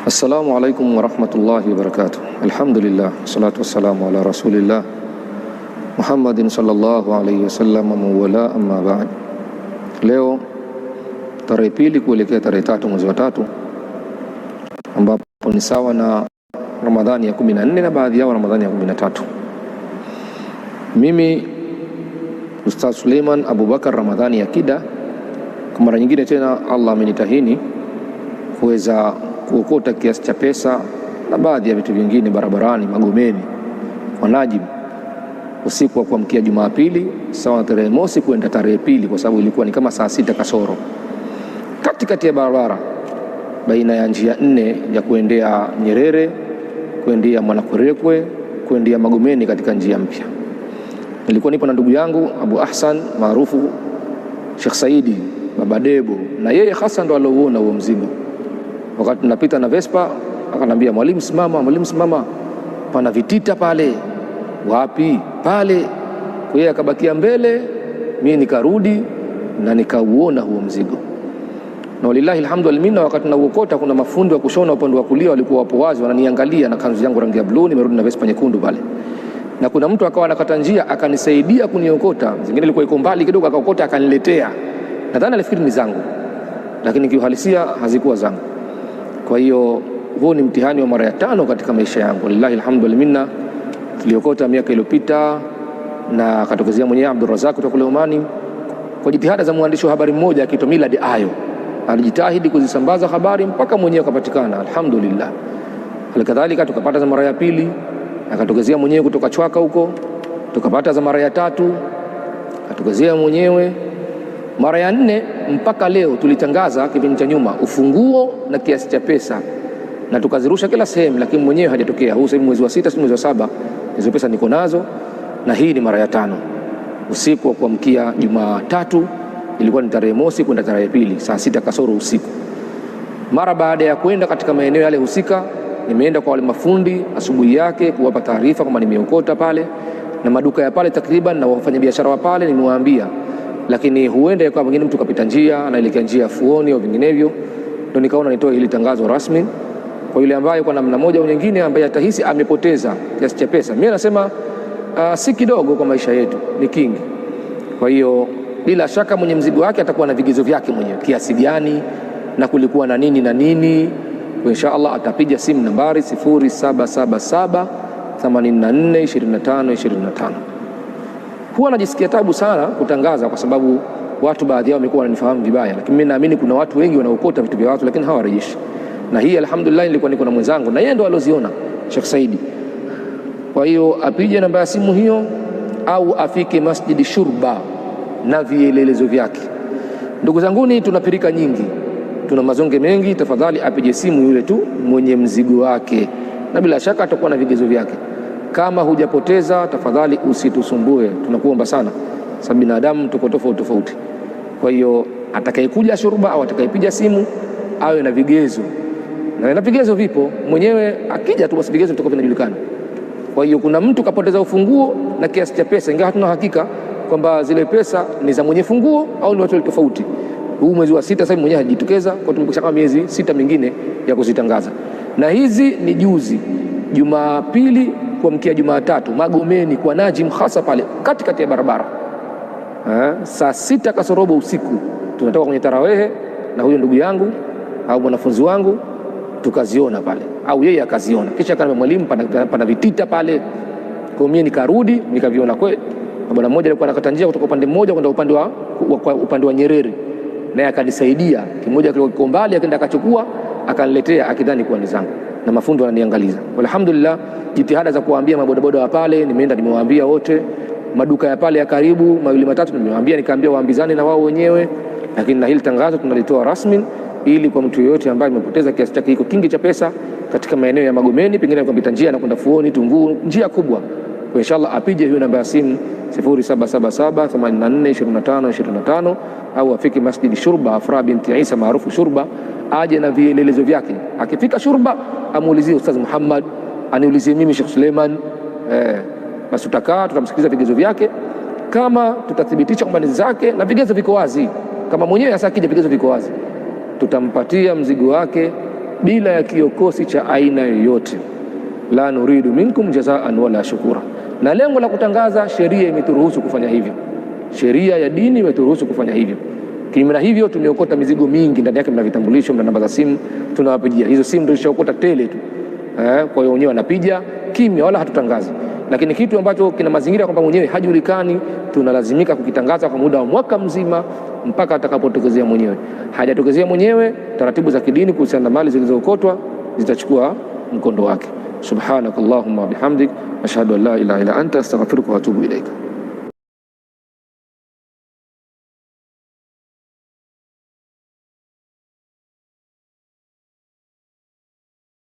Assalamu alaikum warahmatullahi wabarakatuh. Alhamdulillah, salatu wassalamu ala rasulillah Muhammadin sallallahu alaihi wasallam wala amma ba'd. Leo tarehe pili kuelekea tarehe 3 mwezi wa 3, ambapo ni sawa na Ramadhani ya 14 na baadhi yao Ramadhani ya 13. Mimi Ustaz Suleiman Abubakar Ramadhani Akida, kwa mara nyingine tena Allah amenitahini kuweza kuokota kiasi cha pesa na baadhi ya vitu vingine barabarani Magomeni kwa Najib usiku wa kuamkia Jumapili sawa na tarehe mosi kwenda tarehe pili, kwa sababu ilikuwa ni kama saa 6 kasoro, katikati ya barabara baina ya njia 4 ya kuendea Nyerere, kuendea Mwanakwerekwe, kuendea Magomeni katika njia mpya. Nilikuwa nipo na ndugu yangu Abu Ahsan maarufu Sheikh Saidi Baba Debo, na yeye hasa ndo aliouona huo mzigo. Wakati tunapita na Vespa akanambia, mwalimu simama, pana vitita pale. Wapi? Pale. Kwa hiyo akabakia mbele, mimi nikarudi na nikauona huo mzigo. Na walillahi alhamdulillah, wakati nauokota kuna mafundi wa kushona upande wa kulia walikuwa wapo wazi wananiangalia na kanzu yangu rangi ya blue, nimerudi na Vespa nyekundu pale. Na kuna mtu akawa anakata njia akanisaidia kuniokota, zingine ilikuwa iko mbali kidogo, akaokota akaniletea. Nadhani alifikiri ni zangu, lakini kiuhalisia hazikuwa zangu. Kwa hiyo huo ni mtihani wa mara ya 5 katika maisha yangu. Wallahi alhamdulillah, tuliokota miaka iliyopita na akatokezea mwenyewe Abdul Razak kutoka kule Omani kwa jitihada za mwandishi wa habari mmoja akiitwa Milad Ayo. Alijitahidi kuzisambaza habari mpaka mwenyewe akapatikana, alhamdulillah. Halikadhalika tukapata za mara ya 2, akatokezea mwenyewe kutoka Chwaka huko, tukapata za mara ya 3, akatokezea mwenyewe mara ya 4. Mpaka leo tulitangaza kipindi cha nyuma ufunguo na kiasi cha pesa na tukazirusha kila sehemu, lakini mwenyewe hajatokea. Huu sasa mwezi wa 6 si mwezi wa 7, hizo pesa niko nazo, na hii ni mara ya 5. Usiku wa kuamkia Jumatatu, ilikuwa ni tarehe mosi kwenda tarehe pili, saa 6 kasoro usiku. Mara baada ya kwenda katika maeneo yale husika, nimeenda kwa wale mafundi asubuhi yake kuwapa taarifa kwamba nimeokota pale, na maduka ya pale takriban na wafanyabiashara wa pale nimewaambia, lakini huenda ikawa mwingine mtu kapita njia anaelekea njia ya Fuoni au vinginevyo. Ndio nikaona nitoe hili tangazo rasmi kwa yule ambaye kwa namna moja au nyingine ambaye atahisi amepoteza kiasi cha pesa. Mimi nasema si kidogo kwa maisha yetu, ni kingi. Kwa hiyo bila shaka mwenye mzigo wake atakuwa na vigezo vyake mwenyewe, kiasi gani na kulikuwa na nini na nini. Kwa inshallah atapiga simu nambari 0777 84 25 25. Huwa najisikia tabu sana kutangaza kwa sababu watu baadhi yao wamekuwa wananifahamu vibaya, lakini mimi naamini kuna watu wengi wanaokota vitu vya watu lakini hawarejeshi. Na hii alhamdulillah nilikuwa niko na mwenzangu na yeye ndo aloziona, Sheikh Saidi. Kwa hiyo apige namba ya simu hiyo au afike Masjidi Shurba na vielelezo vyake. Ndugu zanguni, tunapirika nyingi, tuna mazonge mengi. Tafadhali apige simu yule tu mwenye mzigo wake, na bila shaka atakuwa na vigezo vyake. Kama hujapoteza, tafadhali usitusumbue, tunakuomba sana, sababu binadamu tuko tofauti. Kwa hiyo atakayekuja Shurba au atakayepiga simu awe na vigezo, na vigezo vipo, mwenyewe akija tu basi vigezo vitakuwa vinajulikana. Kwa hiyo kuna mtu kapoteza ufunguo na kiasi cha pesa, ingawa hatuna hakika kwamba zile pesa ni za mwenye funguo au ni watu tofauti. Huu mwezi wa 6 sasa mwenyewe hajitokeza, kwa tumekisha kama miezi 6 mingine ya kuzitangaza, na hizi ni juzi Jumapili kuamkia Jumatatu Magomeni kwa Najim, hasa pale katikati ya barabara, saa 6 kasorobo usiku. Tunatoka kwenye tarawehe na huyo ndugu yangu au mwanafunzi wangu tukaziona pale, au yeye akaziona, kisha kama mwalimu pana vitita pale. Kwa mimi nikarudi nikaviona kweli. Bwana mmoja alikuwa anakata njia kutoka upande mmoja kwenda upande wa Nyerere, naye akanisaidia. Kimoja kiko mbali, akaenda akachukua akaniletea akidhani kuwa ni zangu, na mafundi wananiangaliza. Alhamdulillah, jitihada za kuwaambia mabodaboda wa pale nimeenda nimewaambia wote, maduka ya pale ya karibu mawili matatu nimewaambia, nikaambia waambizane na wao wenyewe. Lakini na hili tangazo tunalitoa rasmi ili kwa mtu yeyote ambaye amepoteza kiasi chake hiko kingi cha pesa katika maeneo ya Magomeni, pengine kupita njia na kwenda Fuoni, Tunguu, njia kubwa, kwa inshallah apige hiyo namba ya simu 0777 84 25 25, au afike Masjid Shurba Afra binti Isa maarufu Shurba, aje na vielelezo vyake. Akifika Shurba amuulizie Ustaz Muhammad, aniulizie mimi Sheikh Suleiman, basi tutakaa tutamsikiliza vigezo vyake. Kama tutathibitisha kwamba ni zake na vigezo viko wazi, kama mwenyewe hasa akija vigezo viko wazi, tutampatia mzigo wake bila ya kiokosi cha aina yoyote. La nuridu minkum jazaan wala shukura. Na lengo la kutangaza, sheria imeturuhusu kufanya hivyo, sheria ya dini imeturuhusu kufanya hivyo. Kinyume na hivyo, tumeokota mizigo mingi, ndani yake mna vitambulisho, mna namba za simu, tunawapigia hizo simu, ndio zishaokota tele tu. Kwa hiyo wenyewe wanapiga kimya, wala hatutangazi. Lakini kitu ambacho kina mazingira kwamba mwenyewe hajulikani, tunalazimika kukitangaza kwa muda wa mwaka mzima mpaka atakapotokezea mwenyewe. Hajatokezea mwenyewe, taratibu za kidini kuhusiana na mali zilizookotwa zitachukua mkondo wake. Subhanakallahumma bihamdik ashhadu an la ilaha illa anta astaghfiruka wa atubu ilaika.